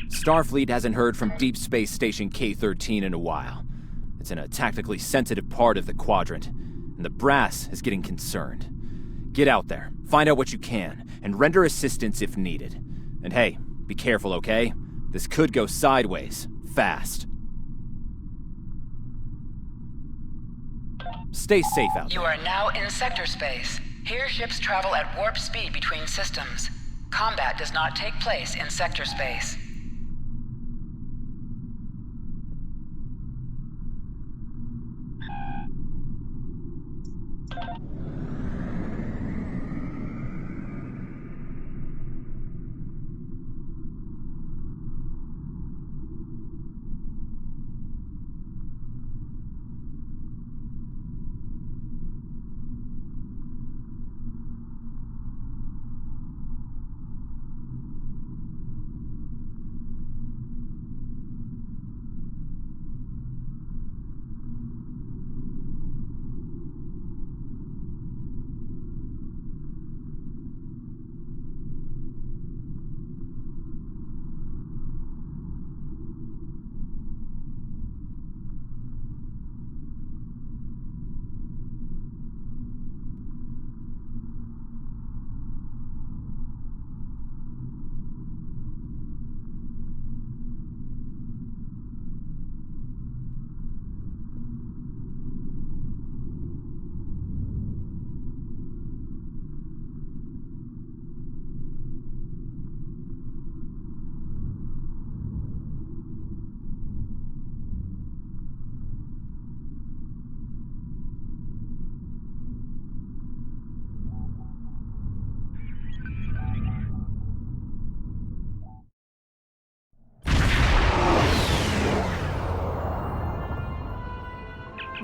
Starfleet hasn't heard from Deep Space Station K-13 in a while. It's in a tactically sensitive part of the quadrant, and the brass is getting concerned. Get out there, find out what you can, and render assistance if needed. And hey, be careful, okay? This could go sideways, fast. Stay safe out there. You are now in sector space. Here ships travel at warp speed between systems. Combat does not take place in sector space.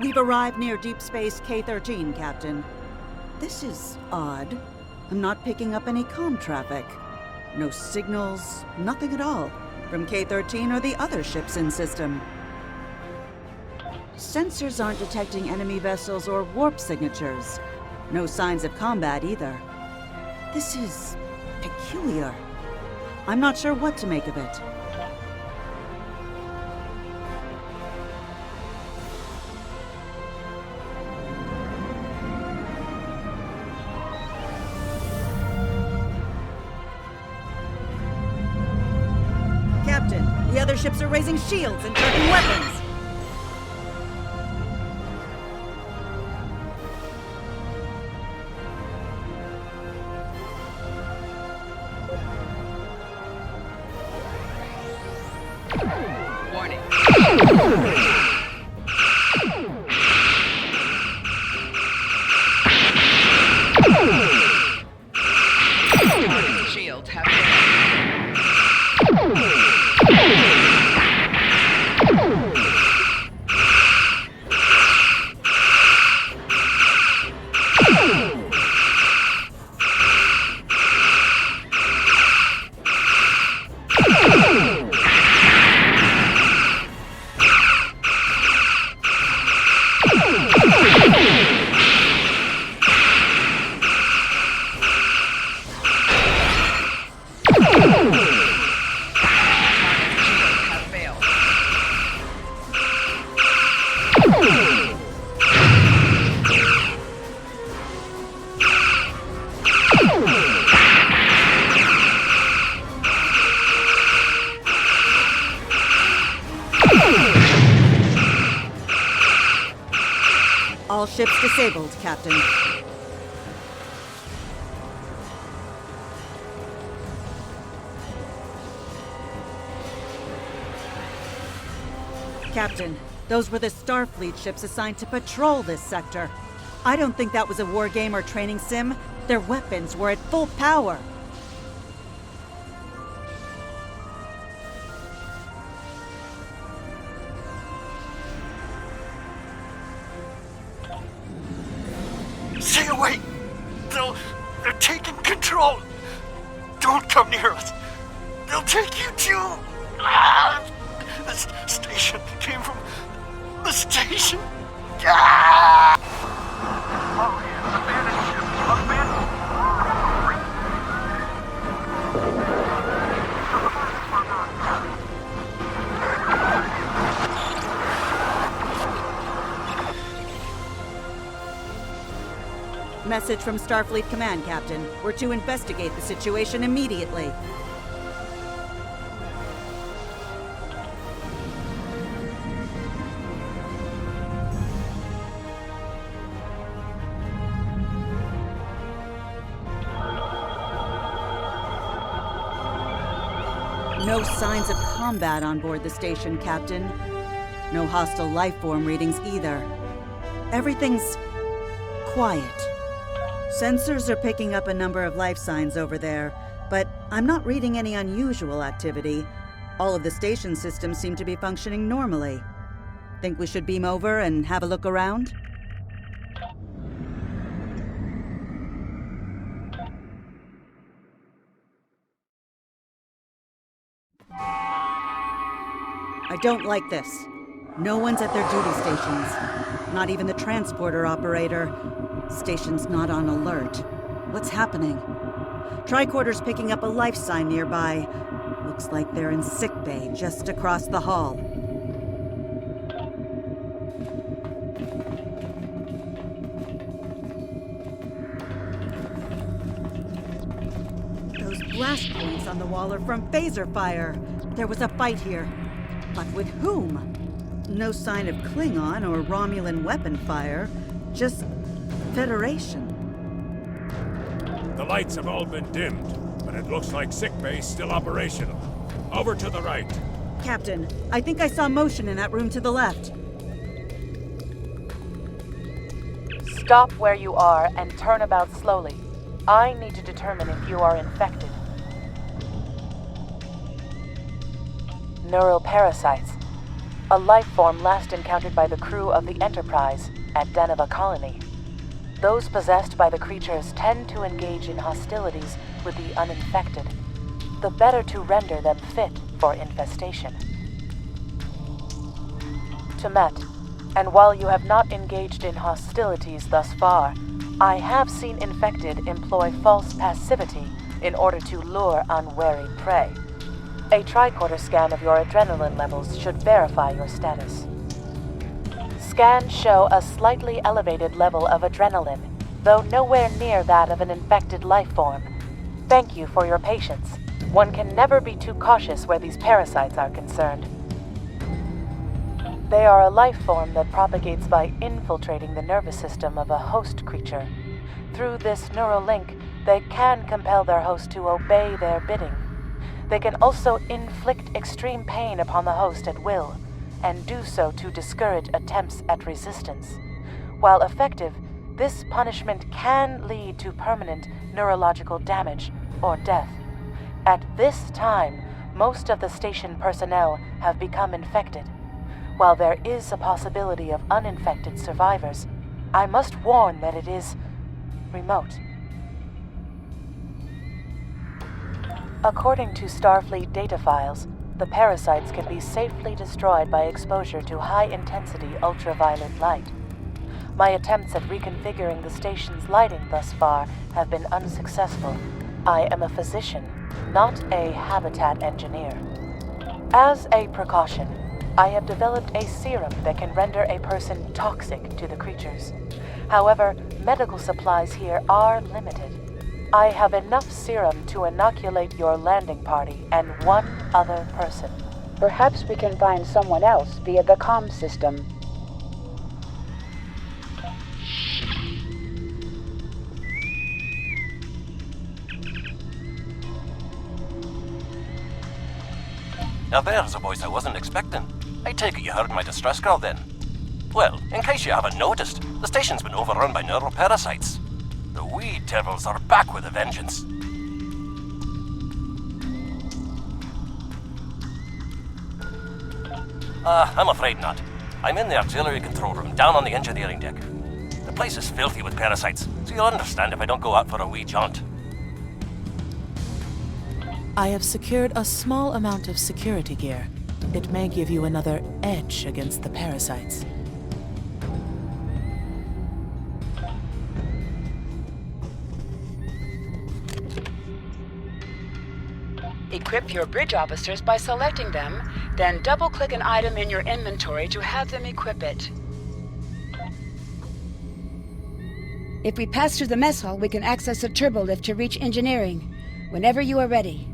We've arrived near Deep Space K-13, Captain. This is odd. I'm not picking up any comm traffic. No signals, nothing at all, from K-13 or the other ships in system. Sensors aren't detecting enemy vessels or warp signatures. No signs of combat either. This is peculiar. I'm not sure what to make of it. Captain, the other ships are raising shields and charging weapons. Warning. Target shields have All ships disabled, Captain. Captain, those were the Starfleet ships assigned to patrol this sector. I don't think that was a war game or training sim. Their weapons were at full power. Stay away! They're taking control! Don't come near us! They'll take you too! Ah! This station came from the station! Ah! Oh, yeah. Abandoned ship! Abandoned! The coordinates were not. Message from Starfleet Command, Captain. We're to investigate the situation immediately. No signs of combat on board the station, Captain. No hostile life form readings either. Everything's quiet. Sensors are picking up a number of life signs over there, but I'm not reading any unusual activity. All of the station systems seem to be functioning normally. Think we should beam over and have a look around? I don't like this. No one's at their duty stations. Not even the transporter operator. Station's not on alert. What's happening? Tricorder's picking up a life sign nearby. Looks like they're in sickbay just across the hall. Those blast points on the wall are from phaser fire. There was a fight here. But with whom? No sign of Klingon or Romulan weapon fire. Just Federation. The lights have all been dimmed, but it looks like sickbay's still operational. Over to the right. Captain, I think I saw motion in that room to the left. Stop where you are and turn about slowly. I need to determine if you are infected. Neural parasites. A life form last encountered by the crew of the Enterprise at Deneva Colony. Those possessed by the creatures tend to engage in hostilities with the uninfected, the better to render them fit for infestation. Temet, and while you have not engaged in hostilities thus far, I have seen infected employ false passivity in order to lure unwary prey. A tricorder scan of your adrenaline levels should verify your status. Scans show a slightly elevated level of adrenaline, though nowhere near that of an infected life form. Thank you for your patience. One can never be too cautious where these parasites are concerned. They are a life form that propagates by infiltrating the nervous system of a host creature. Through this neural link, they can compel their host to obey their bidding. They can also inflict extreme pain upon the host at will, and do so to discourage attempts at resistance. While effective, this punishment can lead to permanent neurological damage or death. At this time, most of the station personnel have become infected. While there is a possibility of uninfected survivors, I must warn that it is remote. According to Starfleet data files, the parasites can be safely destroyed by exposure to high-intensity ultraviolet light. My attempts at reconfiguring the station's lighting thus far have been unsuccessful. I am a physician, not a habitat engineer. As a precaution, I have developed a serum that can render a person toxic to the creatures. However, medical supplies here are limited. I have enough serum to inoculate your landing party and one other person. Perhaps we can find someone else via the comm system. Now there's a voice I wasn't expecting. I take it you heard my distress call then. Well, in case you haven't noticed, the station's been overrun by neural parasites. The wee devils are back with a vengeance. I'm afraid not. I'm in the auxiliary control room, down on the engineering deck. The place is filthy with parasites, so you'll understand if I don't go out for a wee jaunt. I have secured a small amount of security gear. It may give you another edge against the parasites. Equip your bridge officers by selecting them, then double-click an item in your inventory to have them equip it. If we pass through the mess hall, we can access a turbo lift to reach engineering. Whenever you are ready.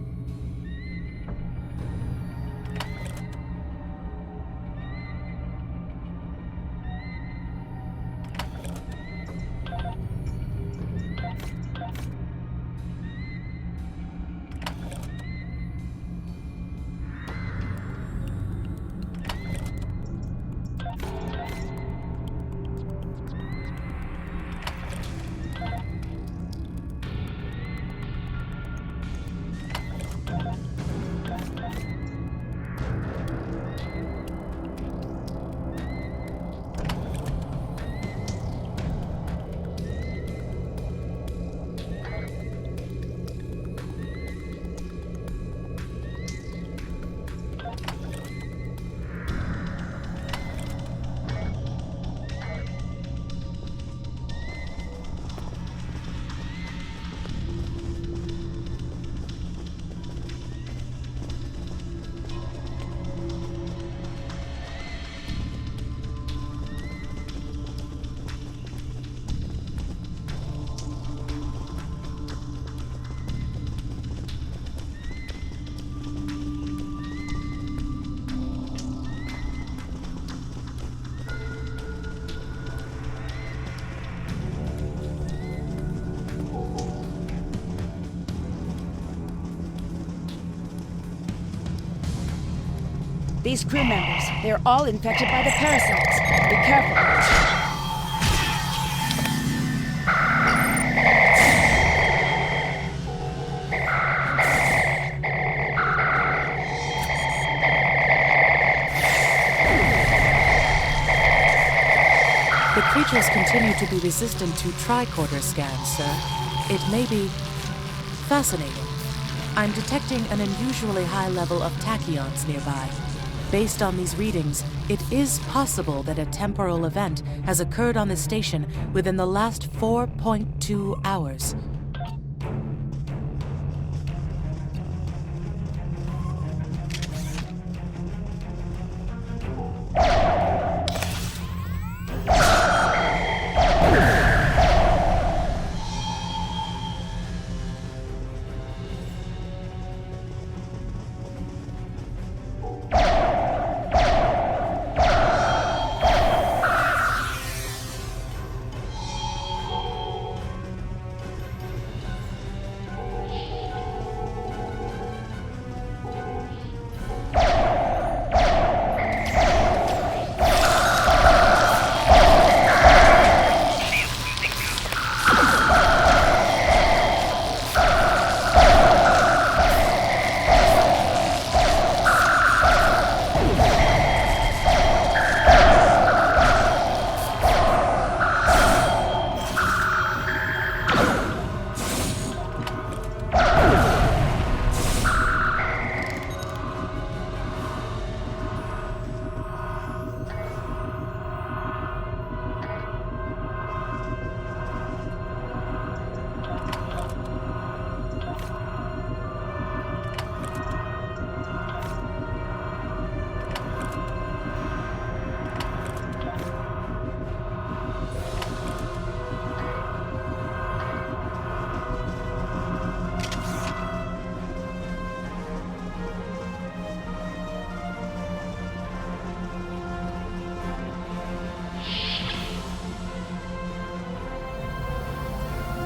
These crew members, they're all infected by the parasites. Be careful. The creatures continue to be resistant to tricorder scans, sir. It may be fascinating. I'm detecting an unusually high level of tachyons nearby. Based on these readings, it is possible that a temporal event has occurred on the station within the last 4.2 hours.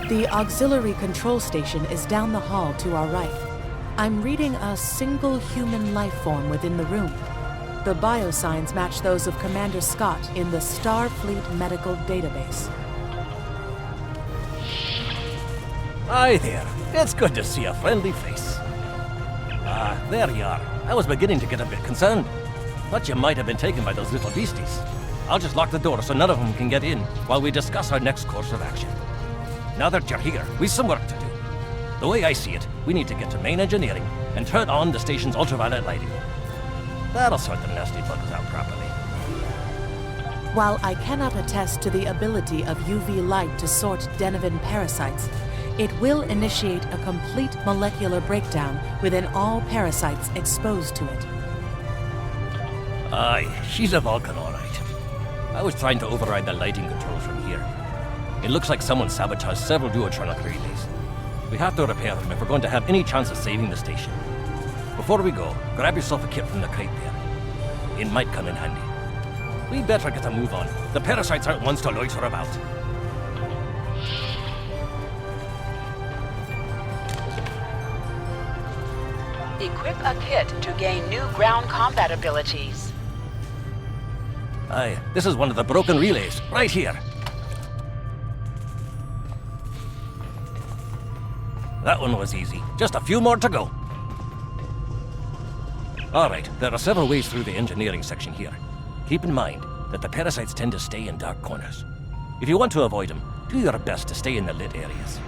The auxiliary control station is down the hall to our right. I'm reading a single human life form within the room. The biosigns match those of Commander Scott in the Starfleet Medical Database. Hi there. It's good to see a friendly face. There you are. I was beginning to get a bit concerned. Thought you might have been taken by those little beasties. I'll just lock the door so none of them can get in while we discuss our next course of action. Now that you're here, we've some work to do. The way I see it, we need to get to main engineering and turn on the station's ultraviolet lighting. That'll sort the nasty bugs out properly. While I cannot attest to the ability of UV light to sort Denivan parasites, it will initiate a complete molecular breakdown within all parasites exposed to it. Aye, she's a Vulcan, all right. I was trying to override the lighting controls from here. It looks like someone sabotaged several duotronic relays. We have to repair them if we're going to have any chance of saving the station. Before we go, grab yourself a kit from the crate there. It might come in handy. We better get a move on. The parasites aren't ones to loiter about. Equip a kit to gain new ground combat abilities. Aye, this is one of the broken relays, right here. That one was easy. Just a few more to go. Alright, there are several ways through the engineering section here. Keep in mind that the parasites tend to stay in dark corners. If you want to avoid them, do your best to stay in the lit areas.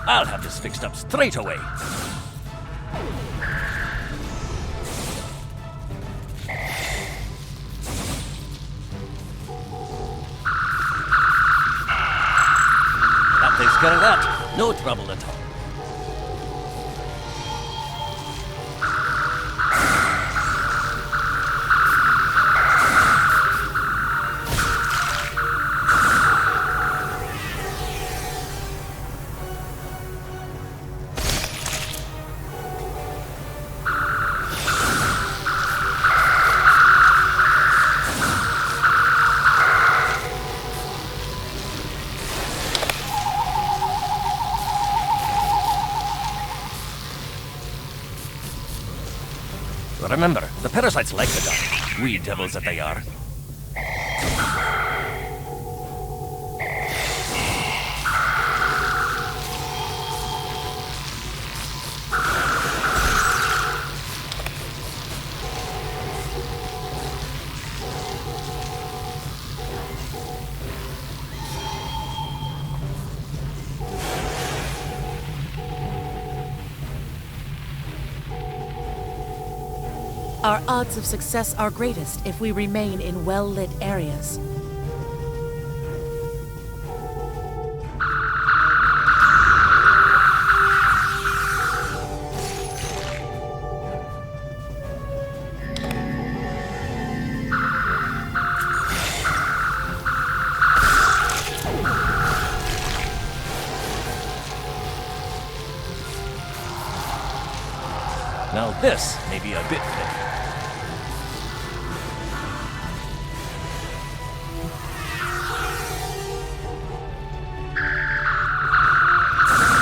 I'll have this fixed up straight away. That takes care of that. No trouble at all. Remember, the parasites like the dark. Wee devils that they are. Our odds of success are greatest if we remain in well-lit areas. Now this may be a bit tricky.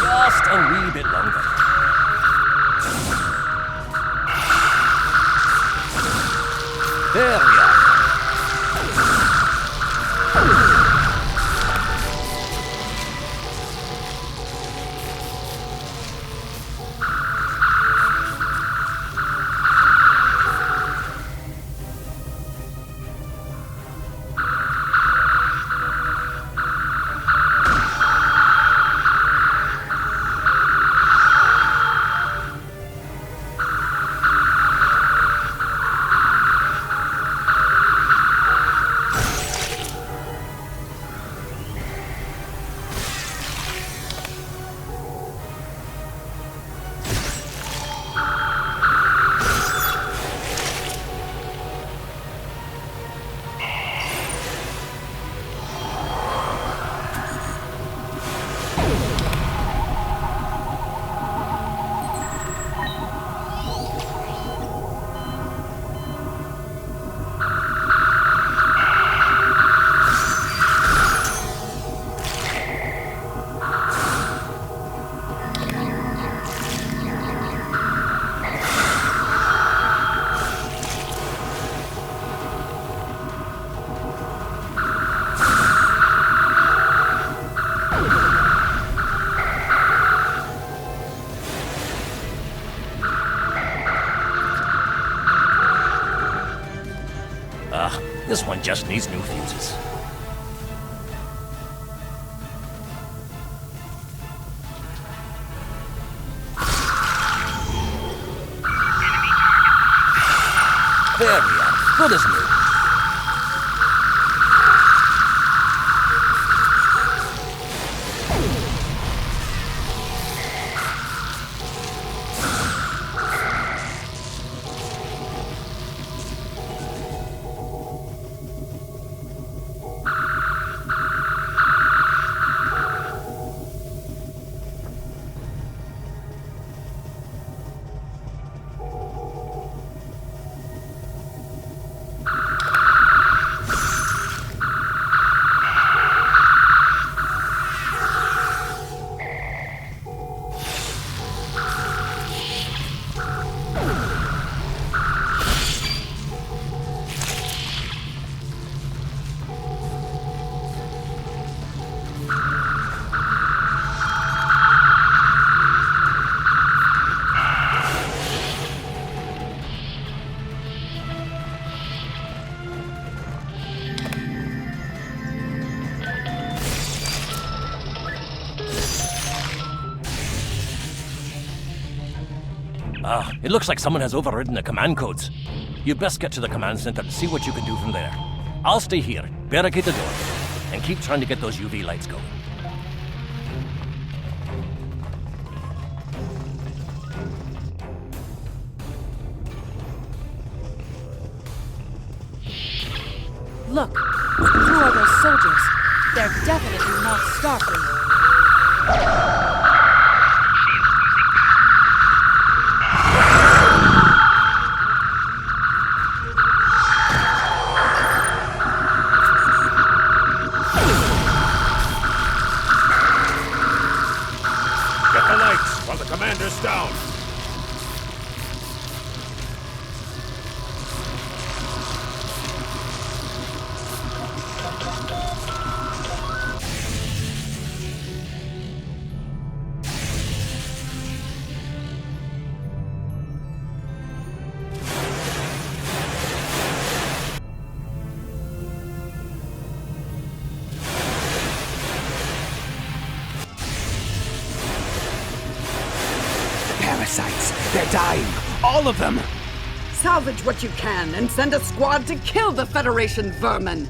Just a wee bit longer. There we are. This one just needs new fuses. There we are. Good as new. It looks like someone has overridden the command codes. You best get to the command center and see what you can do from there. I'll stay here, barricade the door, and keep trying to get those UV lights going. Look, who are those soldiers? They're definitely not Starfleet. Commander's down. Parasites! They're dying! All of them! Salvage what you can and send a squad to kill the Federation vermin!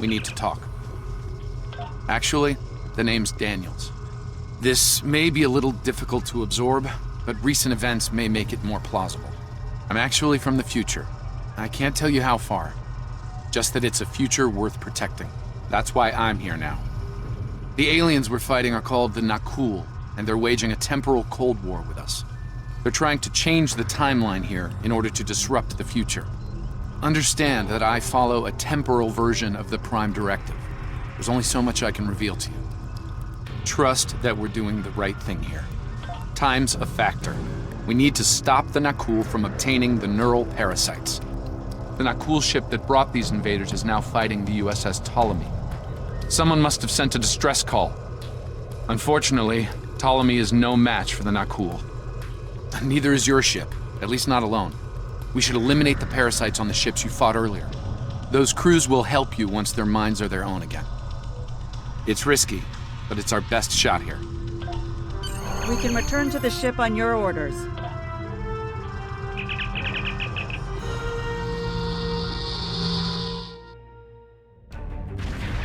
We need to talk. Actually, the name's Daniels. This may be a little difficult to absorb, but recent events may make it more plausible. I'm actually from the future. I can't tell you how far. Just that it's a future worth protecting. That's why I'm here now. The aliens we're fighting are called the Nakul, and they're waging a temporal Cold War with us. They're trying to change the timeline here in order to disrupt the future. Understand that I follow a temporal version of the Prime Directive. There's only so much I can reveal to you. Trust that we're doing the right thing here. Time's a factor. We need to stop the Nakul from obtaining the neural parasites. The Nakul ship that brought these invaders is now fighting the USS Ptolemy. Someone must have sent a distress call. Unfortunately, Ptolemy is no match for the Nakul. Neither is your ship, at least not alone. We should eliminate the parasites on the ships you fought earlier. Those crews will help you once their minds are their own again. It's risky, but it's our best shot here. We can return to the ship on your orders.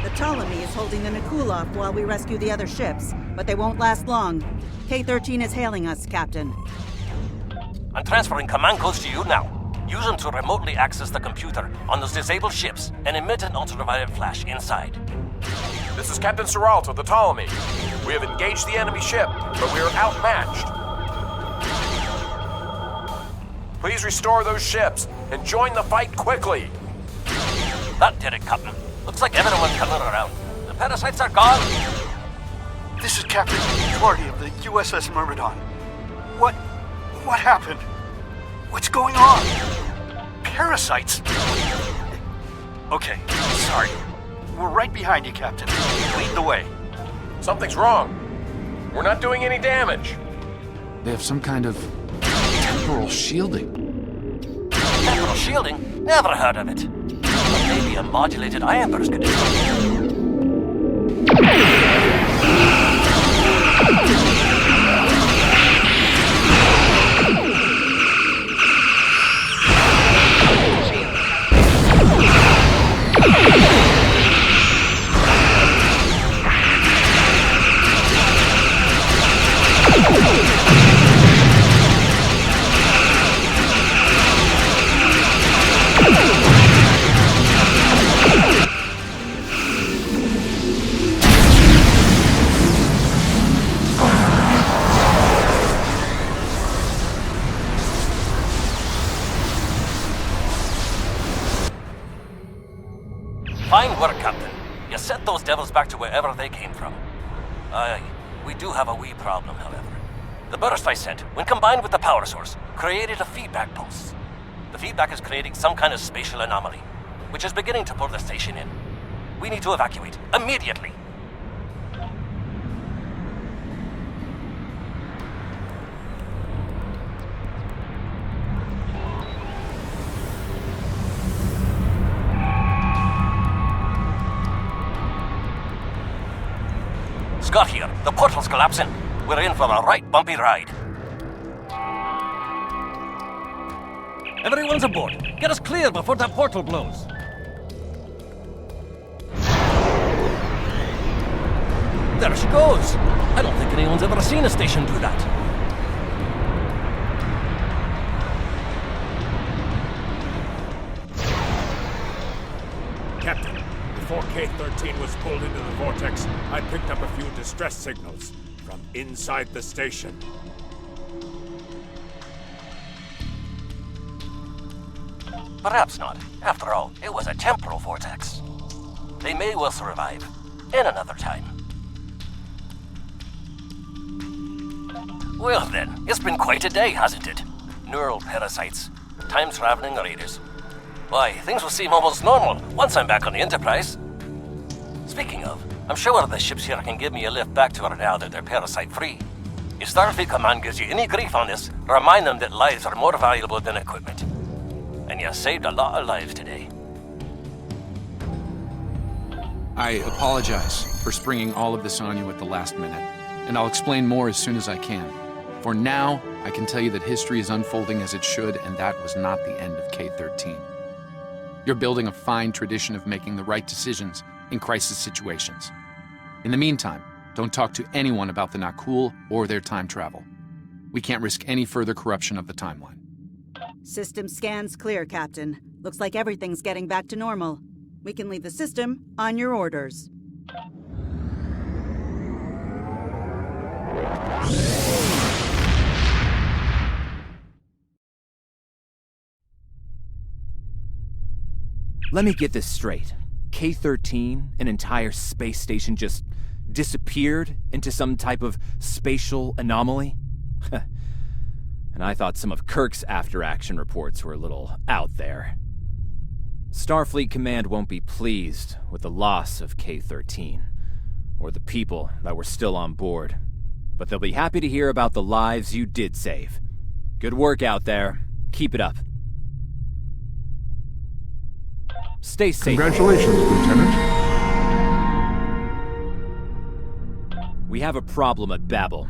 The Ptolemy is holding the Nakul off while we rescue the other ships, but they won't last long. K-13 is hailing us, Captain. I'm transferring command codes to you now. Use them to remotely access the computer on those disabled ships and emit an ultraviolet flash inside. This is Captain Seralt of the Ptolemy. We have engaged the enemy ship, but we are outmatched. Please restore those ships and join the fight quickly. That did it, Captain. Looks like everyone's coming around. The parasites are gone. This is Captain Duarte of the USS Myrmidon. What happened? What's going on? Parasites? Okay, sorry. We're right behind you, Captain. Lead the way. Something's wrong. We're not doing any damage. They have some kind of temporal shielding. Temporal shielding? Never heard of it. But maybe a modulated ion burst could do it. Fine work, Captain. You sent those devils back to wherever they came from. Aye, we do have a wee problem, however. The burst I sent, when combined with the power source, created a feedback pulse. The feedback is creating some kind of spatial anomaly, which is beginning to pull the station in. We need to evacuate, immediately. Scott here. The portal's collapsing. We're in for a right bumpy ride. Everyone's aboard. Get us clear before that portal blows. There she goes. I don't think anyone's ever seen a station do that. Captain, before K-13 was pulled into the vortex, I picked up a few distress signals from inside the station. Perhaps not. After all, it was a temporal vortex. They may well survive. In another time. Well then, it's been quite a day, hasn't it? Neural parasites, time-traveling raiders. Why, things will seem almost normal once I'm back on the Enterprise. Speaking of, I'm sure the ships here can give me a lift back to her now that they're parasite-free. If Starfleet Command gives you any grief on this, remind them that lives are more valuable than equipment. And you saved a lot of lives today. I apologize for springing all of this on you at the last minute, and I'll explain more as soon as I can. For now, I can tell you that history is unfolding as it should, and that was not the end of K-13. You're building a fine tradition of making the right decisions in crisis situations. In the meantime, don't talk to anyone about the Nakul or their time travel. We can't risk any further corruption of the timeline. System scans clear, Captain. Looks like everything's getting back to normal. We can leave the system on your orders. Let me get this straight. K-13, an entire space station, just disappeared into some type of spatial anomaly? And I thought some of Kirk's after-action reports were a little out there. Starfleet Command won't be pleased with the loss of K-13, or the people that were still on board. But they'll be happy to hear about the lives you did save. Good work out there. Keep it up. Stay safe. Congratulations, Lieutenant. We have a problem at Babel.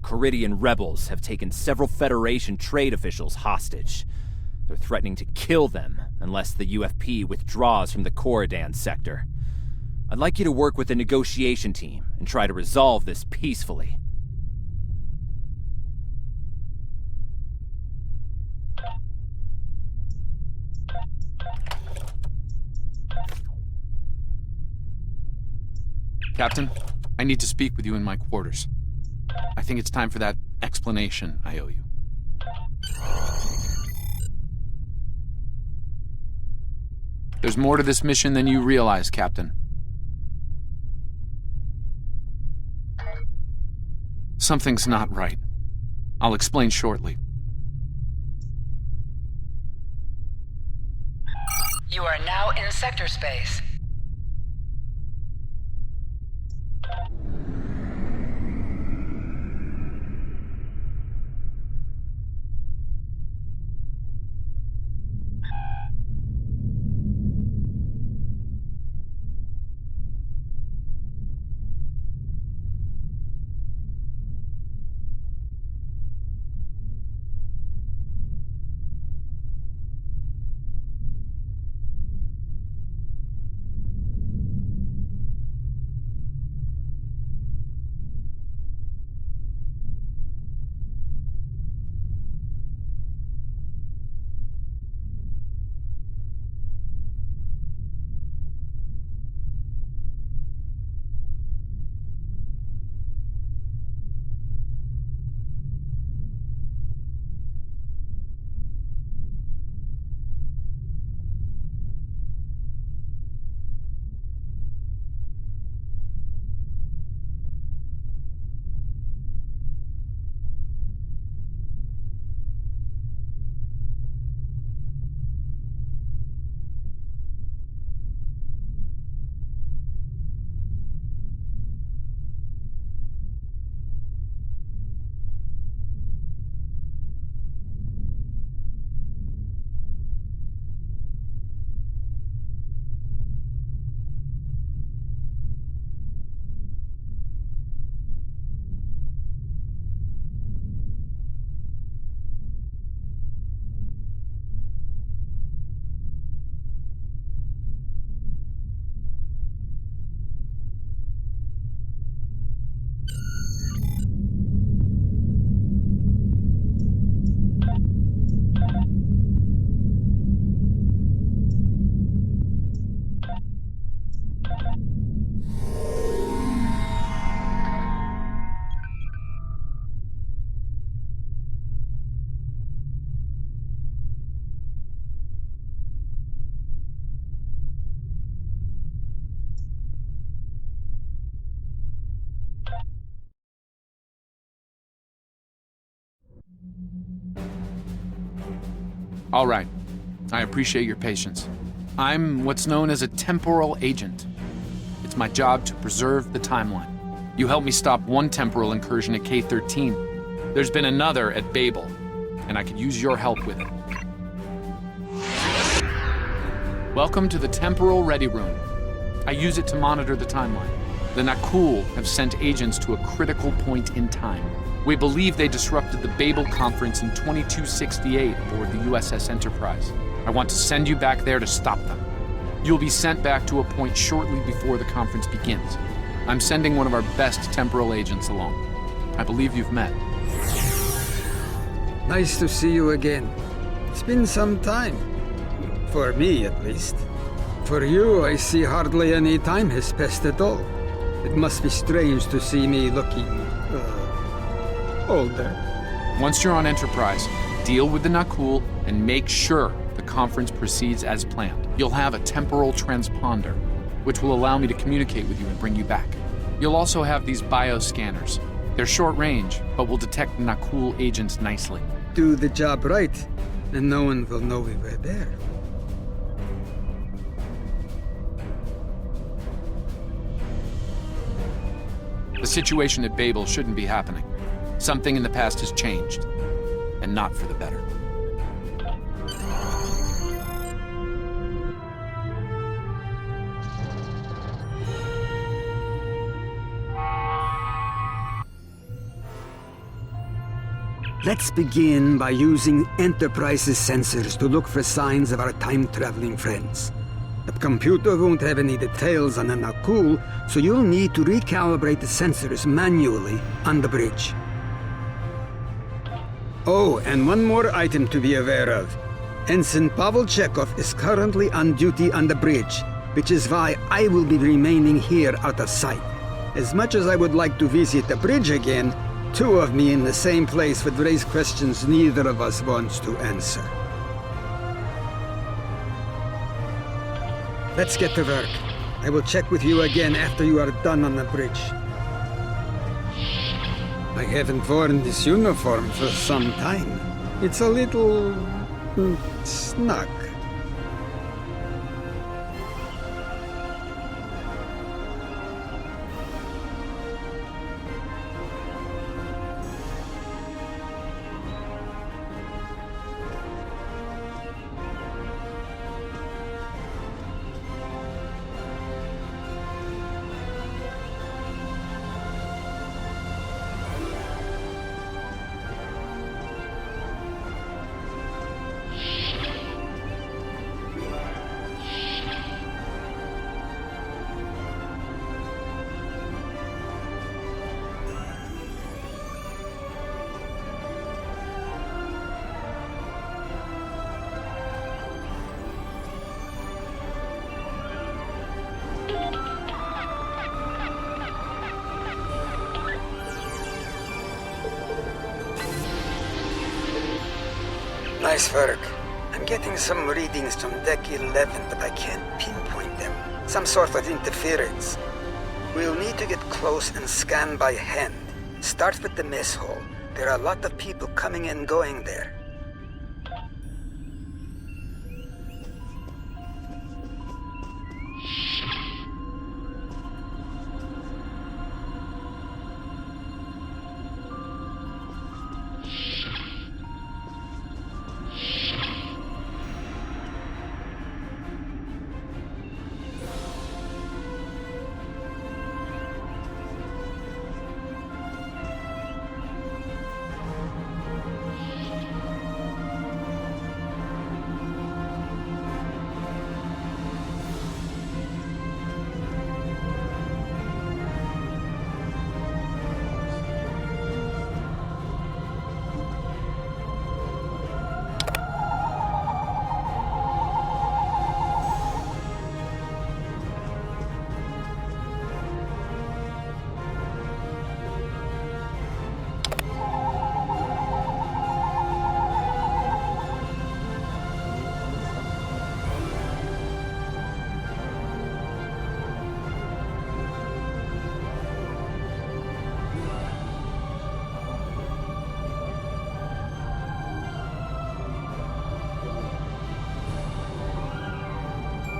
Caridian rebels have taken several Federation trade officials hostage. They're threatening to kill them unless the UFP withdraws from the Corridan sector. I'd like you to work with the negotiation team and try to resolve this peacefully. Captain, I need to speak with you in my quarters. I think it's time for that explanation I owe you. There's more to this mission than you realize, Captain. Something's not right. I'll explain shortly. You are now in sector space. All right. I appreciate your patience. I'm what's known as a temporal agent. It's my job to preserve the timeline. You helped me stop one temporal incursion at K-13. There's been another at Babel, and I could use your help with it. Welcome to the Temporal Ready Room. I use it to monitor the timeline. The Nakul have sent agents to a critical point in time. We believe they disrupted the Babel conference in 2268 aboard the USS Enterprise. I want to send you back there to stop them. You'll be sent back to a point shortly before the conference begins. I'm sending one of our best temporal agents along. I believe you've met. Nice to see you again. It's been some time. For me, at least. For you, I see hardly any time has passed at all. It must be strange to see me looking, older. Once you're on Enterprise, deal with the Nakul and make sure the conference proceeds as planned. You'll have a temporal transponder, which will allow me to communicate with you and bring you back. You'll also have these bioscanners. They're short range, but will detect Nakul agents nicely. Do the job right, and no one will know we were there. The situation at Babel shouldn't be happening. Something in the past has changed, and not for the better. Let's begin by using Enterprise's sensors to look for signs of our time-traveling friends. The computer won't have any details on the Nakul, so you'll need to recalibrate the sensors manually on the bridge. Oh, and one more item to be aware of. Ensign Pavel Chekhov is currently on duty on the bridge, which is why I will be remaining here out of sight. As much as I would like to visit the bridge again, two of me in the same place would raise questions neither of us wants to answer. Let's get to work. I will check with you again after you are done on the bridge. I haven't worn this uniform for some time. It's a little... snug. Nice work. I'm getting some readings from Deck 11, but I can't pinpoint them. Some sort of interference. We'll need to get close and scan by hand. Start with the mess hall. There are a lot of people coming and going there.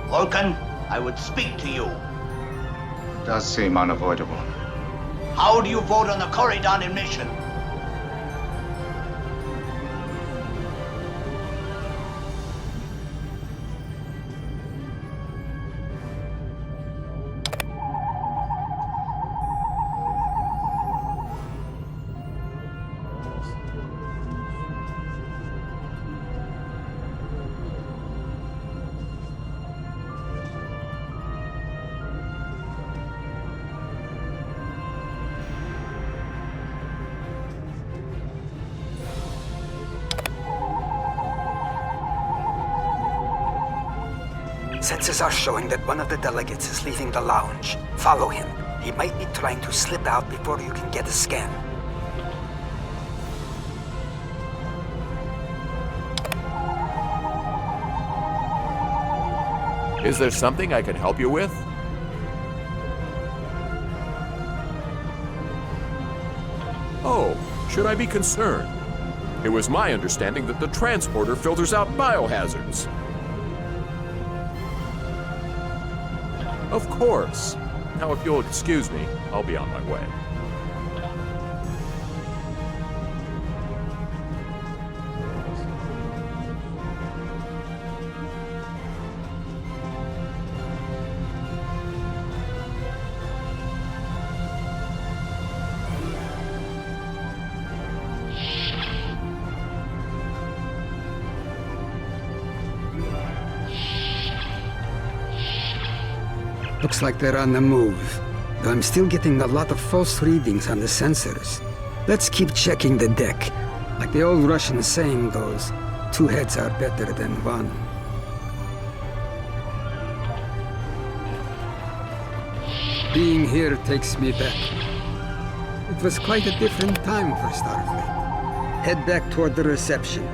Vulcan, I would speak to you. Does seem unavoidable. How do you vote on the Corridon mission? Sensors are showing that one of the delegates is leaving the lounge. Follow him. He might be trying to slip out before you can get a scan. Is there something I can help you with? Oh, should I be concerned? It was my understanding that the transporter filters out biohazards. Of course. Now, if you'll excuse me, I'll be on my way. Looks like they're on the move, though I'm still getting a lot of false readings on the sensors. Let's keep checking the deck. Like the old Russian saying goes, 2 heads are better than 1. Being here takes me back. It was quite a different time for Starfleet. Head back toward the reception.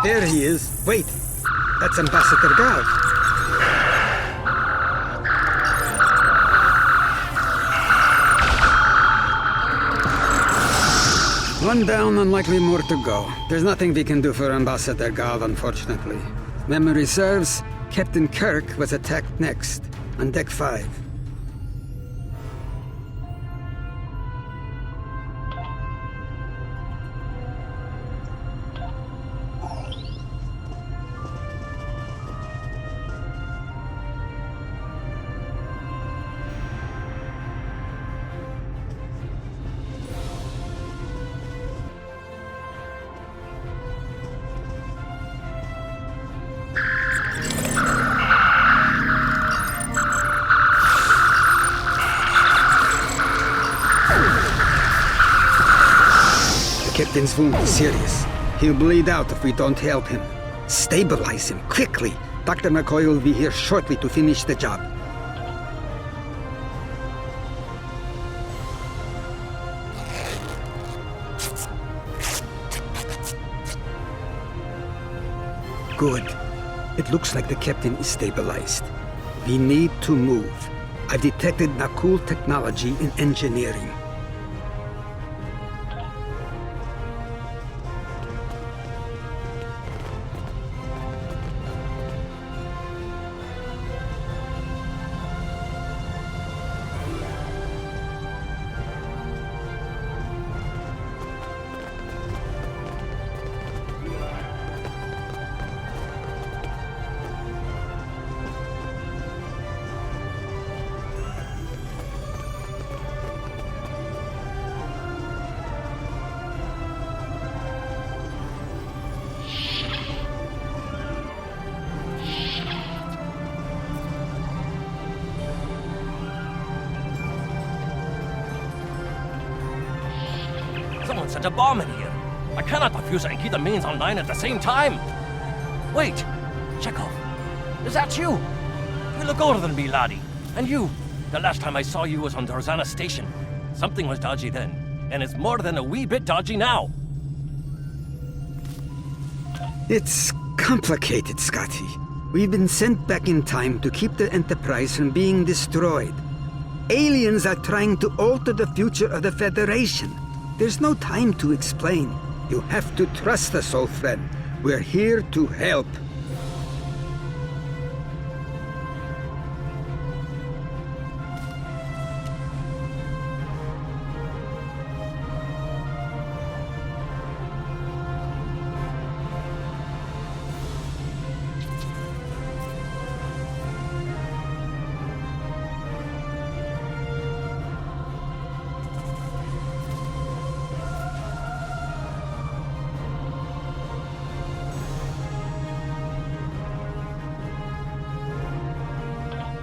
There he is. Wait, that's Ambassador Gal. One down and likely more to go. There's nothing we can do for Ambassador Gal, unfortunately. Memory serves, Captain Kirk was attacked next, on Deck 5. Captain's wound is serious. He'll bleed out if we don't help him. Stabilize him, quickly. Dr. McCoy will be here shortly to finish the job. Good. It looks like the captain is stabilized. We need to move. I've detected Nakul technology in engineering. Someone sent a bomb in here. I cannot defuse it and keep the mains online at the same time. Wait, Chekhov, is that you? You look older than me, laddie. And you, the last time I saw you was on Dorzana Station. Something was dodgy then, and it's more than a wee bit dodgy now. It's complicated, Scotty. We've been sent back in time to keep the Enterprise from being destroyed. Aliens are trying to alter the future of the Federation. There's no time to explain. You have to trust us, old friend. We're here to help.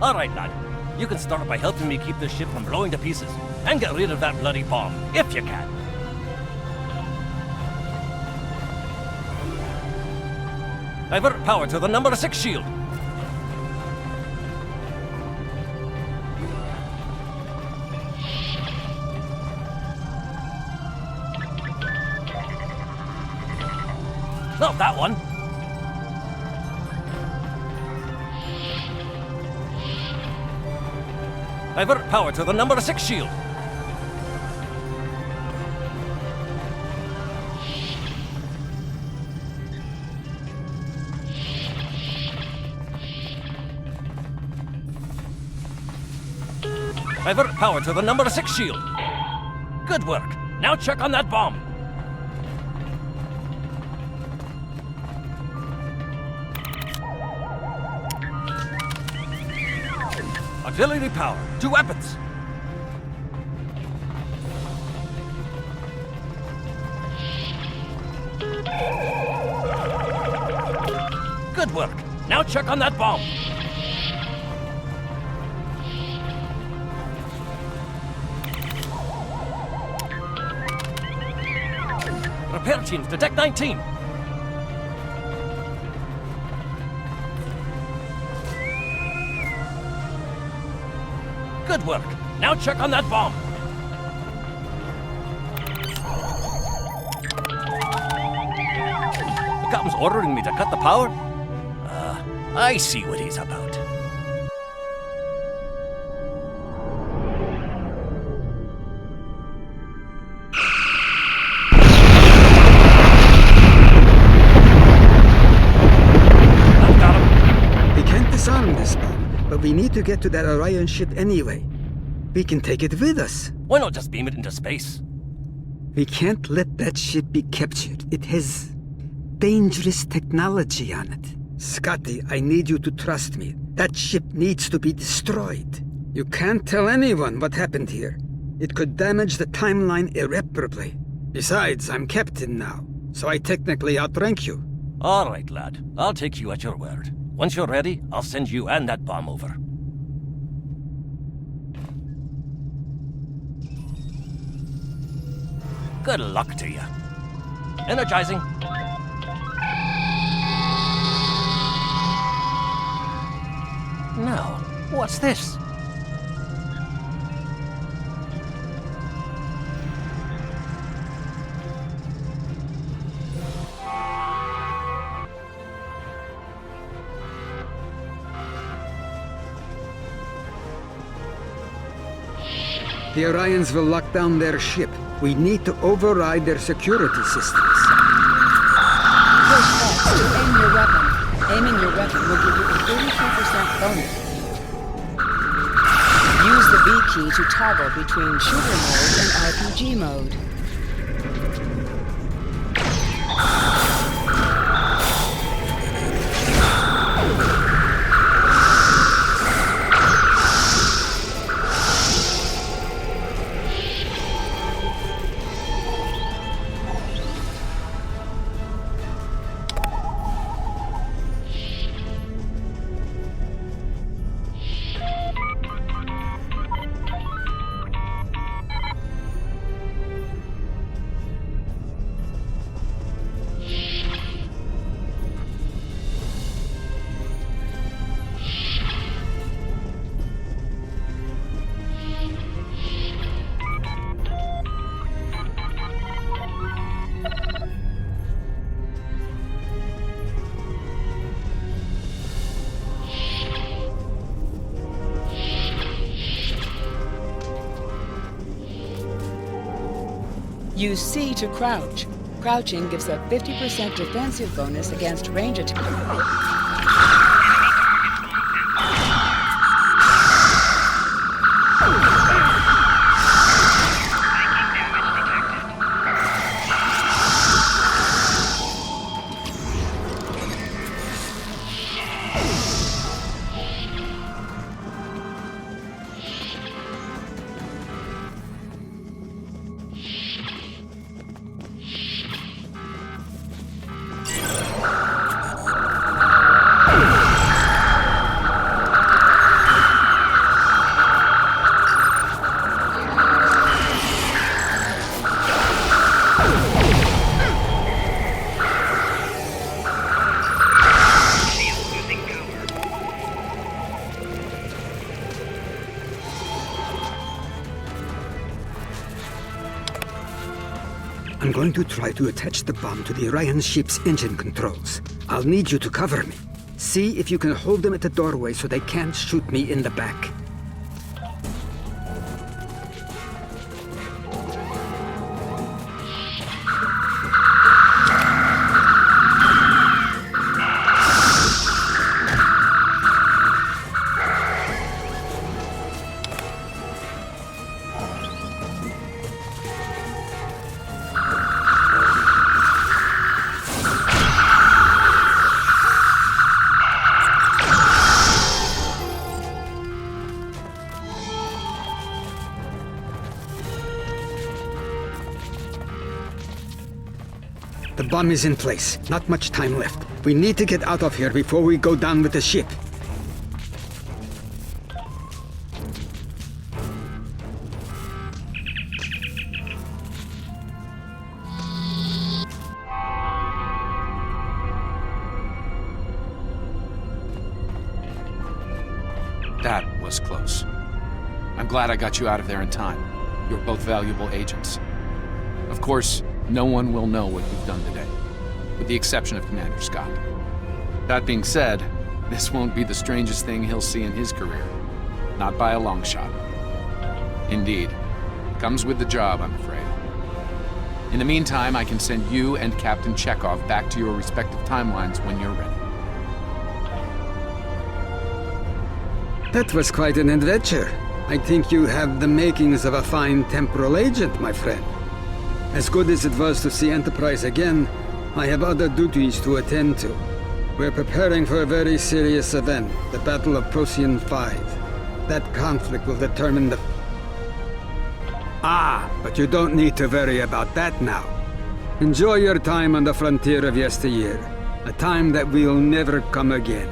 All right, lad. You can start by helping me keep this ship from blowing to pieces. And get rid of that bloody bomb, if you can. Divert power to the number 6 shield. Not that one. Divert power to the number 6 shield. Divert power to the number 6 shield. Good work. Now check on that bomb. Auxiliary power to weapons. Good work. Now check on that bomb. Repair teams to Deck 19. Good work. Now check on that bomb. Captain's ordering me to cut the power? I see what he's about. We can't disarm this bomb, but we need to get to that Orion ship anyway. We can take it with us. Why not just beam it into space? We can't let that ship be captured. It has dangerous technology on it. Scotty, I need you to trust me. That ship needs to be destroyed. You can't tell anyone what happened here. It could damage the timeline irreparably. Besides, I'm captain now, so I technically outrank you. All right, lad. I'll take you at your word. Once you're ready, I'll send you and that bomb over. Good luck to you. Energizing. Now, what's this? The Orions will lock down their ship. We need to override their security systems. Push X to aim your weapon. Aiming your weapon will give you a 33% bonus. Use the B key to toggle between shooter mode and RPG mode. Use C to crouch. Crouching gives a 50% defensive bonus against range attacks. I'm going to try to attach the bomb to the Orion ship's engine controls. I'll need you to cover me. See if you can hold them at the doorway so they can't shoot me in the back. The bomb is in place. Not much time left. We need to get out of here before we go down with the ship. That was close. I'm glad I got you out of there in time. You're both valuable agents. Of course, no one will know what you've done today. with the exception of Commander Scott. That being said, this won't be the strangest thing he'll see in his career. Not by a long shot. Indeed. Comes with the job, I'm afraid. In the meantime, I can send you and Captain Chekhov back to your respective timelines when you're ready. That was quite an adventure. I think you have the makings of a fine temporal agent, my friend. As good as it was to see Enterprise again, I have other duties to attend to. We're preparing for a very serious event, the Battle of Procyon 5. That conflict will determine the... but you don't need to worry about that now. Enjoy your time on the frontier of yesteryear, a time that will never come again.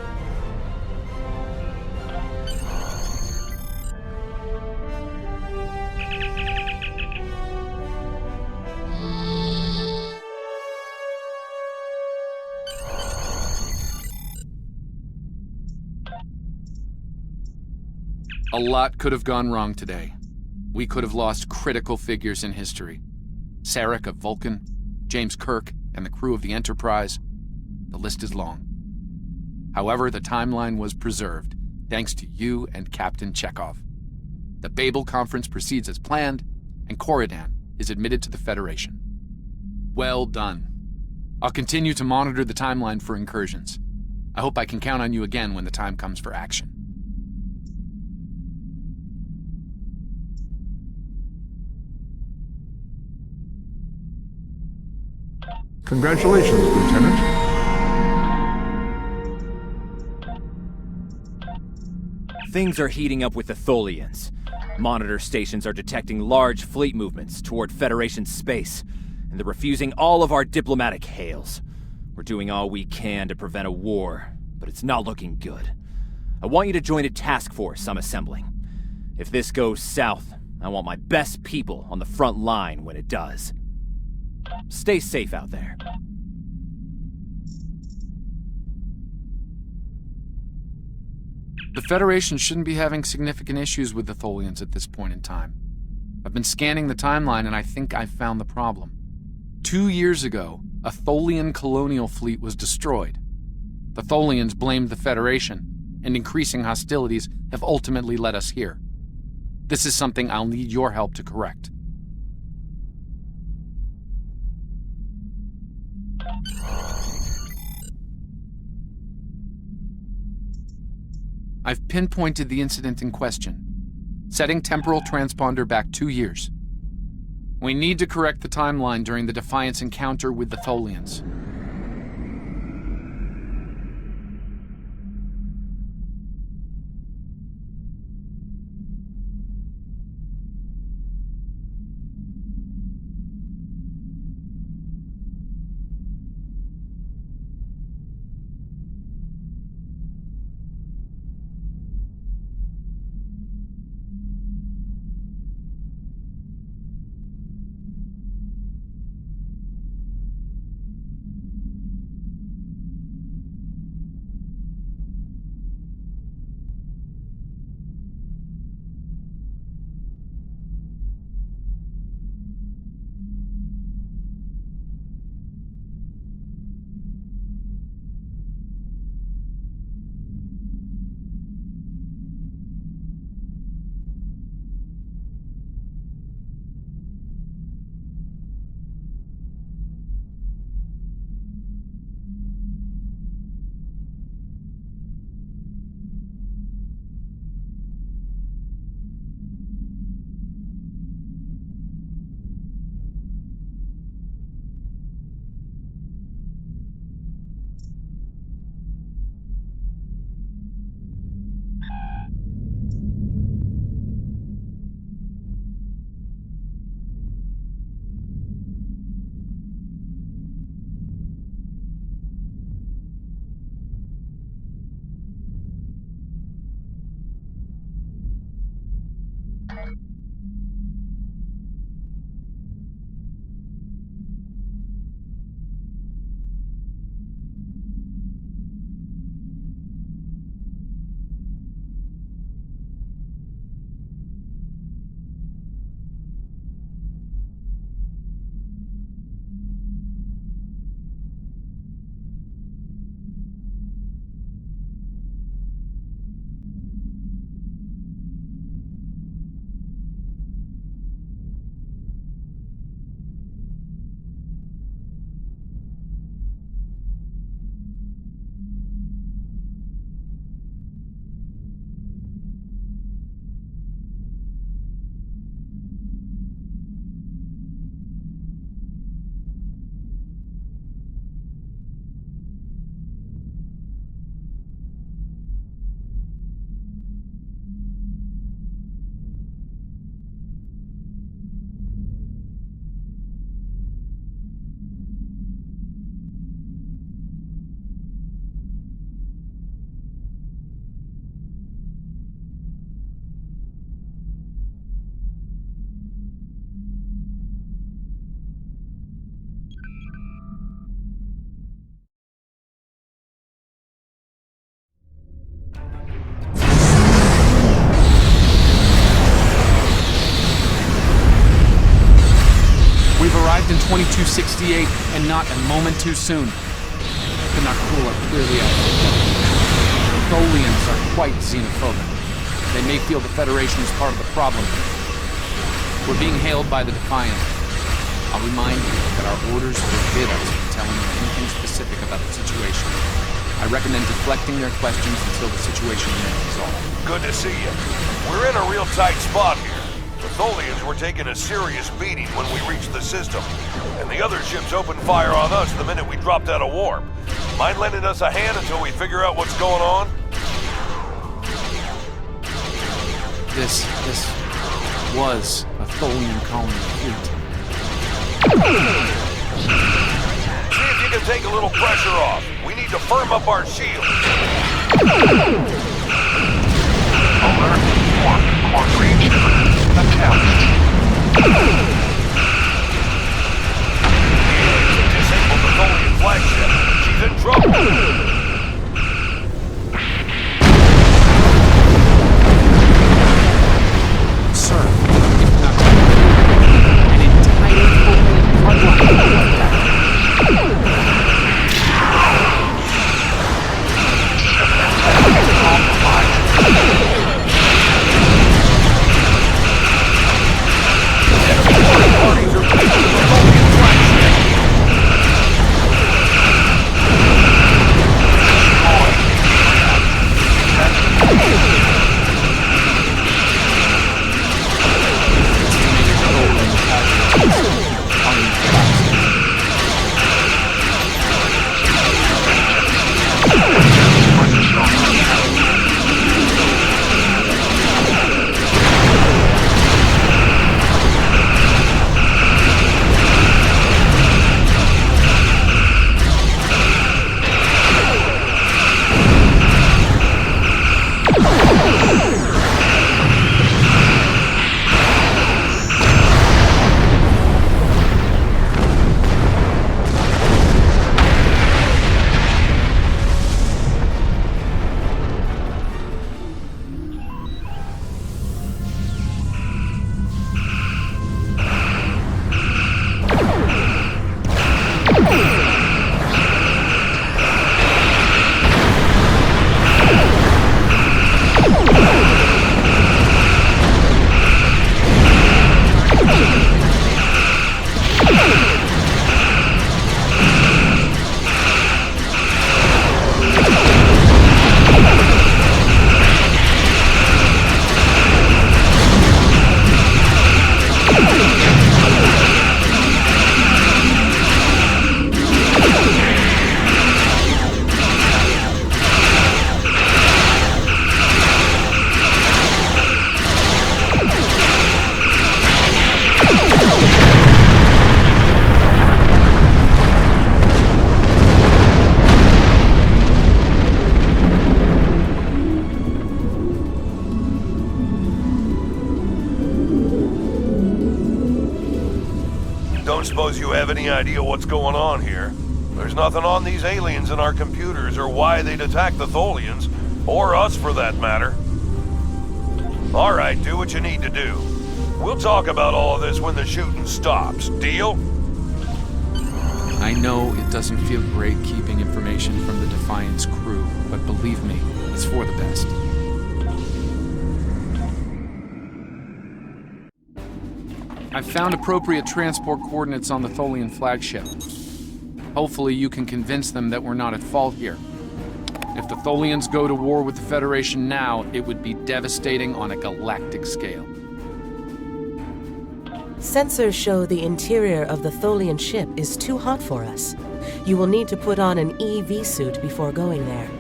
A lot could have gone wrong today. We could have lost critical figures in history. Sarek of Vulcan, James Kirk, and the crew of the Enterprise. The list is long. However, the timeline was preserved, thanks to you and Captain Chekhov. The Babel Conference proceeds as planned, and Corridan is admitted to the Federation. Well done. I'll continue to monitor the timeline for incursions. I hope I can count on you again when the time comes for action. Congratulations, Lieutenant. Things are heating up with the Tholians. Monitor stations are detecting large fleet movements toward Federation space, and they're refusing all of our diplomatic hails. We're doing all we can to prevent a war, but it's not looking good. I want you to join a task force I'm assembling. If this goes south, I want my best people on the front line when it does. Stay safe out there. The Federation shouldn't be having significant issues with the Tholians at this point in time. I've been scanning the timeline and I think I've found the problem. 2 years ago, a Tholian colonial fleet was destroyed. The Tholians blamed the Federation, and increasing hostilities have ultimately led us here. This is something I'll need your help to correct. I've pinpointed the incident in question, setting temporal transponder back 2 years. We need to correct the timeline during the Defiance encounter with the Tholians. 268, and not a moment too soon. The Nakul are clearly out. The Tholians are quite xenophobic. They may feel the Federation is part of the problem. We're being hailed by the Defiant. I'll remind you that our orders forbid us from telling them anything specific about the situation. I recommend deflecting their questions until the situation is resolved. Good to see you. We're in a real tight spot here. The Tholians were taking a serious beating when we reached the system, and the other ships opened fire on us the minute we dropped out of warp. Mind lending us a hand until we figure out what's going on? This was a Tholian colony fleet. See if you can take a little pressure off. We need to firm up our shield. Alert 1, core breach. Attempt. Disabled the Tholian flagship. She's in trouble. Sir, an entire hardline. Don't suppose you have any idea what's going on here? There's nothing on these aliens in our computers or why they'd attack the Tholians, or us for that matter. Alright, do what you need to do. We'll talk about all of this when the shooting stops. Deal? I know it doesn't feel great keeping information from the Defiant's crew, but believe me, it's for the best. I've found appropriate transport coordinates on the Tholian flagship. Hopefully you can convince them that we're not at fault here. If the Tholians go to war with the Federation now, it would be devastating on a galactic scale. Sensors show the interior of the Tholian ship is too hot for us. You will need to put on an EV suit before going there.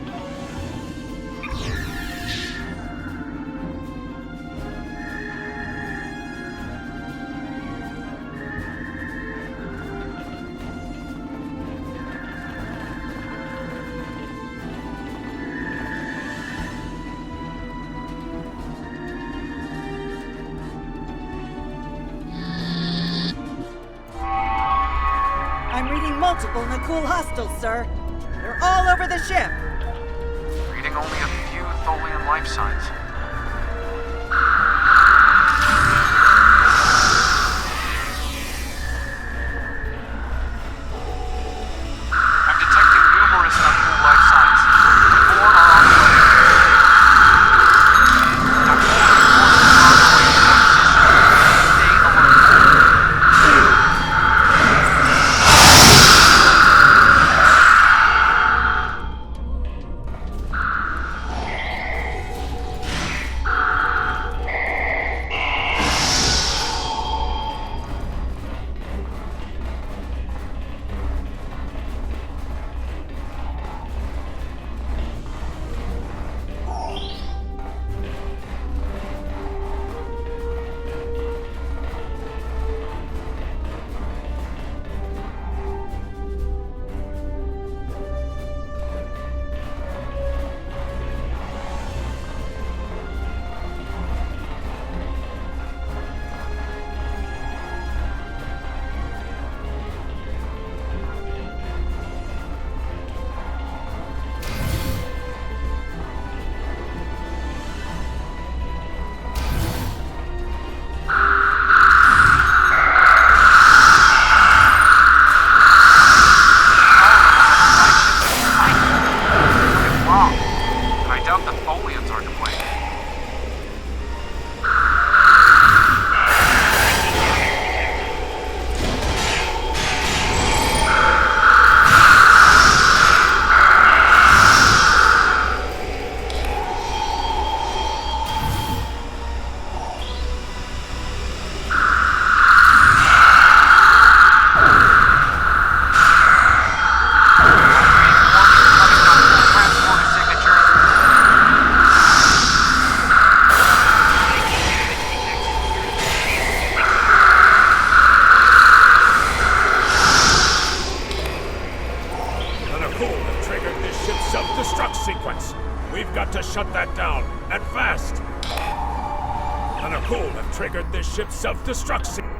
I'm reading multiple Nakul hostiles, sir. They're all over the ship. Reading only a few Tholian life signs. Nakul have triggered this ship's self-destruct sequence. We've got to shut that down, and fast. The Nakul have triggered this ship's self-destruct sequence.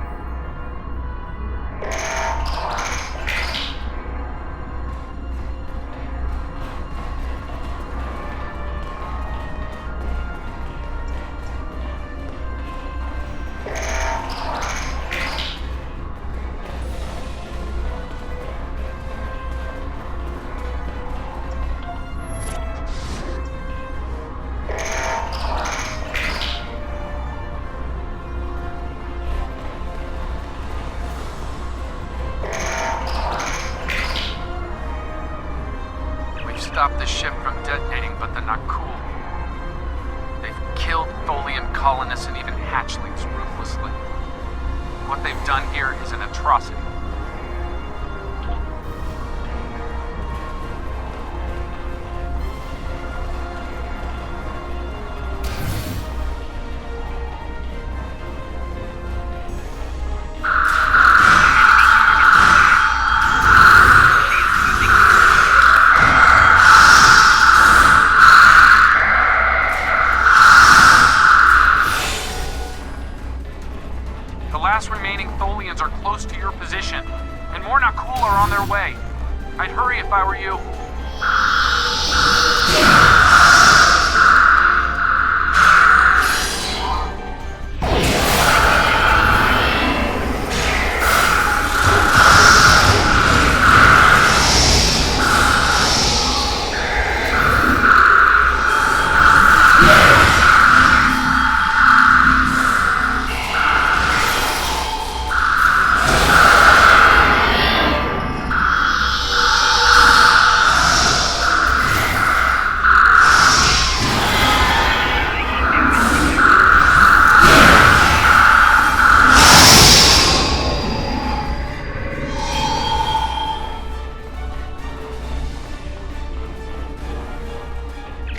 Stop the ship from detonating, but the Nakul. They've killed Tholian colonists and even hatchlings ruthlessly. What they've done here is an atrocity. The last remaining Tholians are close to your position, and more Nakul are on their way. I'd hurry if I were you.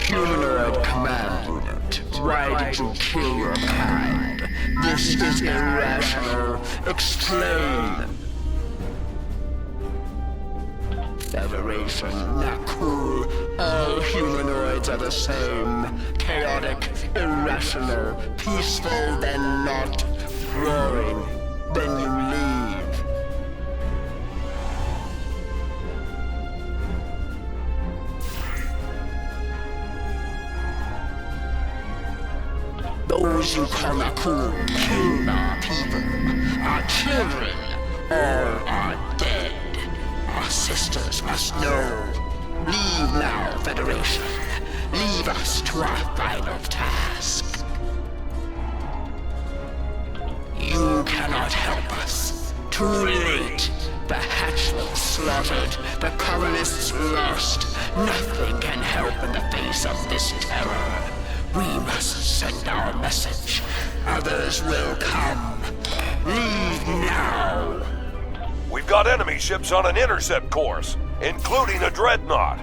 Humanoid command unit, why did you kill your kind? This is irrational. Explain. Federation, Nakul, all humanoids are the same. Chaotic, irrational, peaceful, then not, roaring, then you leave. Those you call Nakul kill our people, our children, all are dead. Our sisters must know. Leave now, Federation. Leave us to our final task. You cannot help us. Too late. The hatchlings slaughtered, the colonists lost. Nothing can help in the face of this terror. We must send our message. Others will come. Leave now. We've got enemy ships on an intercept course, including a dreadnought.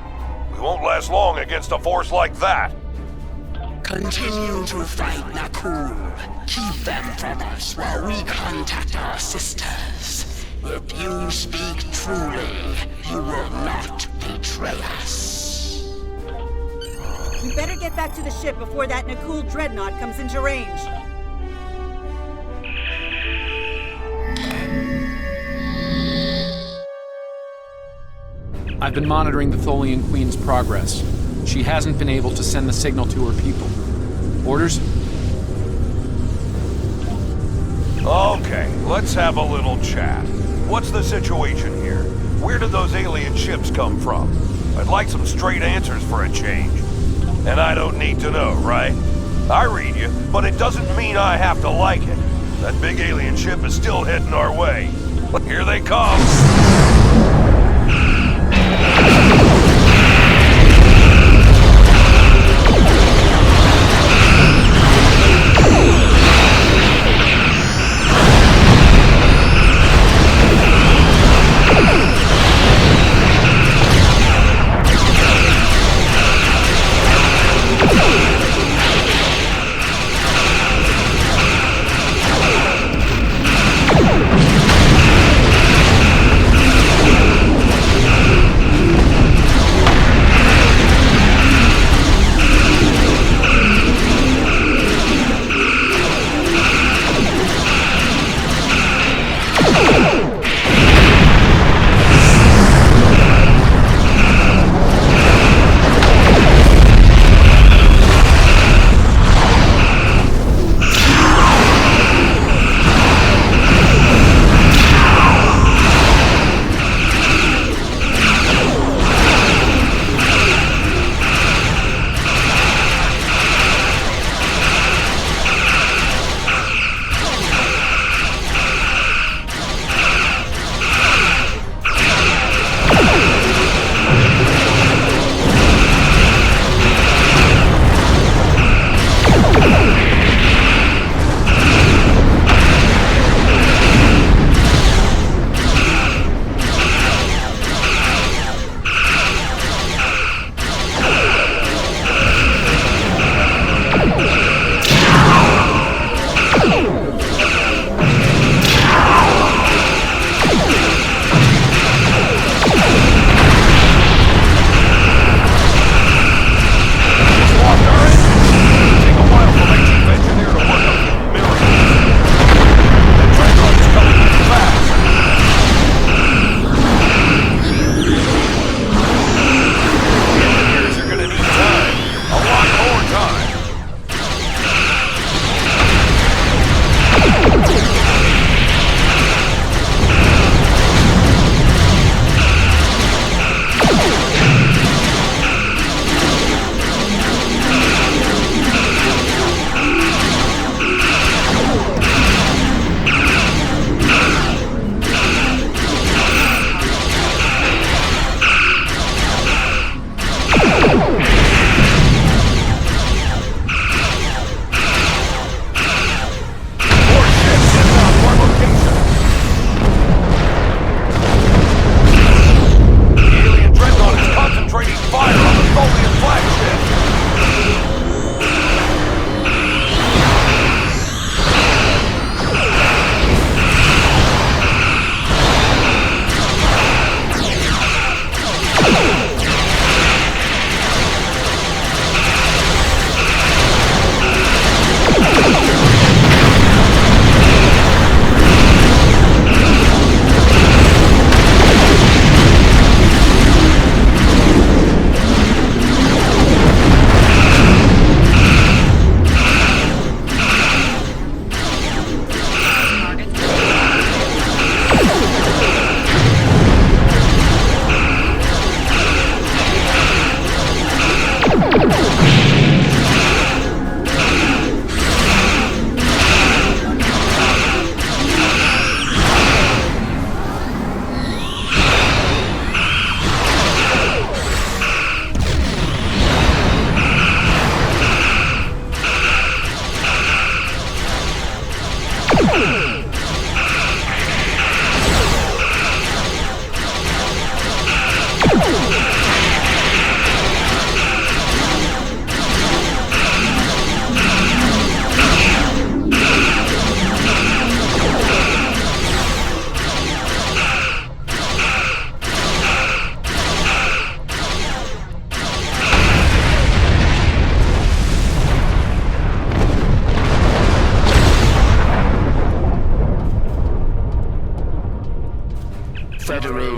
We won't last long against a force like that. Continue to fight Nakul. Keep them from us while we contact our sisters. If you speak truly, you will not betray us. We better get back to the ship before that Nakul dreadnought comes into range. I've been monitoring the Tholian Queen's progress. She hasn't been able to send the signal to her people. Orders? Okay, let's have a little chat. What's the situation here? Where did those alien ships come from? I'd like some straight answers for a change. And I don't need to know, right? I read you, but it doesn't mean I have to like it. That big alien ship is still heading our way. Here they come!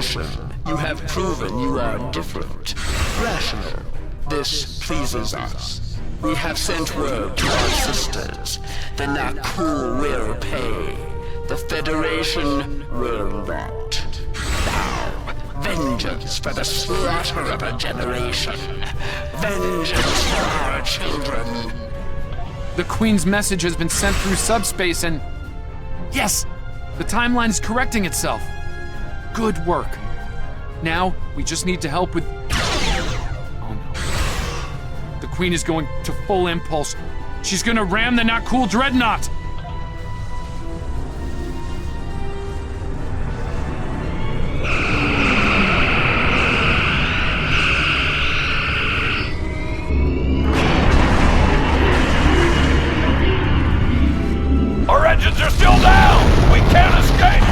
Federation, you have proven you are different. Rational. This pleases us. We have sent word to our sisters. The Nakul will pay. The Federation will not. Now, vengeance for the slaughter of a generation. Vengeance for our children. The Queen's message has been sent through subspace and... Yes! The timeline is correcting itself. Good work. Now, we just need to help with... Oh no. The Queen is going to full impulse. She's gonna ram the Nakul Dreadnought! Our engines are still down! We can't escape!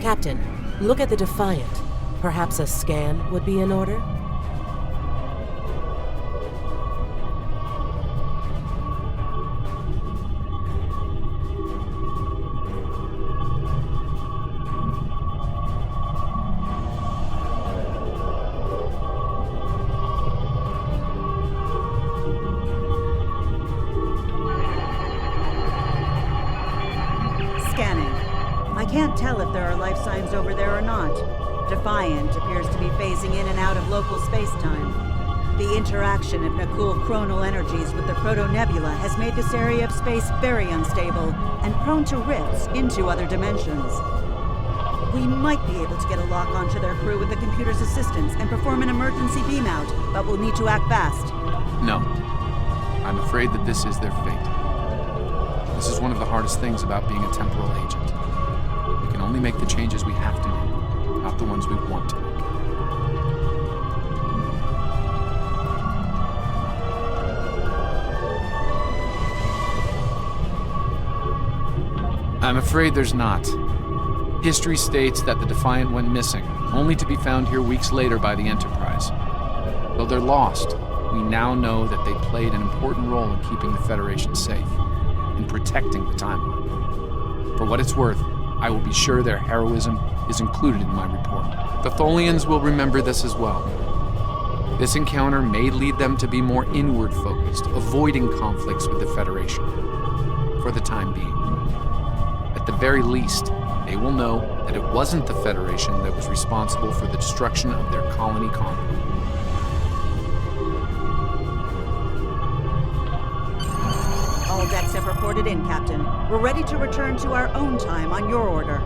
Captain, look at the Defiant. Perhaps a scan would be in order? Scanning. I can't tell if there are life signs over there or not. Defiant appears to be phasing in and out of local space-time. The interaction of Nakul chronal energies with the proto-nebula has made this area of space very unstable and prone to rifts into other dimensions. We might be able to get a lock onto their crew with the computer's assistance and perform an emergency beam-out, but we'll need to act fast. No. I'm afraid that this is their fate. This is one of the hardest things about being a temporal agent. We can only make the changes we have to make, not the ones we want to make. I'm afraid there's not. History states that the Defiant went missing, only to be found here weeks later by the Enterprise. Though they're lost, we now know that they played an important role in keeping the Federation safe, in protecting the timeline. For what it's worth, I will be sure their heroism is included in my report. The Tholians will remember this as well. This encounter may lead them to be more inward-focused, avoiding conflicts with the Federation, for the time being. At the very least, they will know that it wasn't the Federation that was responsible for the destruction of their colony convoy. All decks have reported in, Captain. We're ready to return to our own time on your order.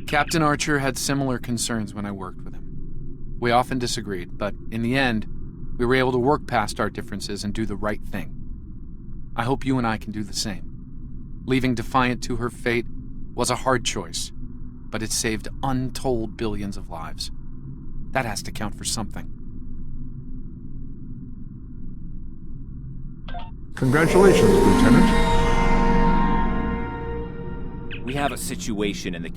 Captain Archer had similar concerns when I worked with him. We often disagreed, but in the end, we were able to work past our differences and do the right thing. I hope you and I can do the same. Leaving Defiant to her fate was a hard choice, but it saved untold billions of lives. That has to count for something. Congratulations, Lieutenant. We have a situation in the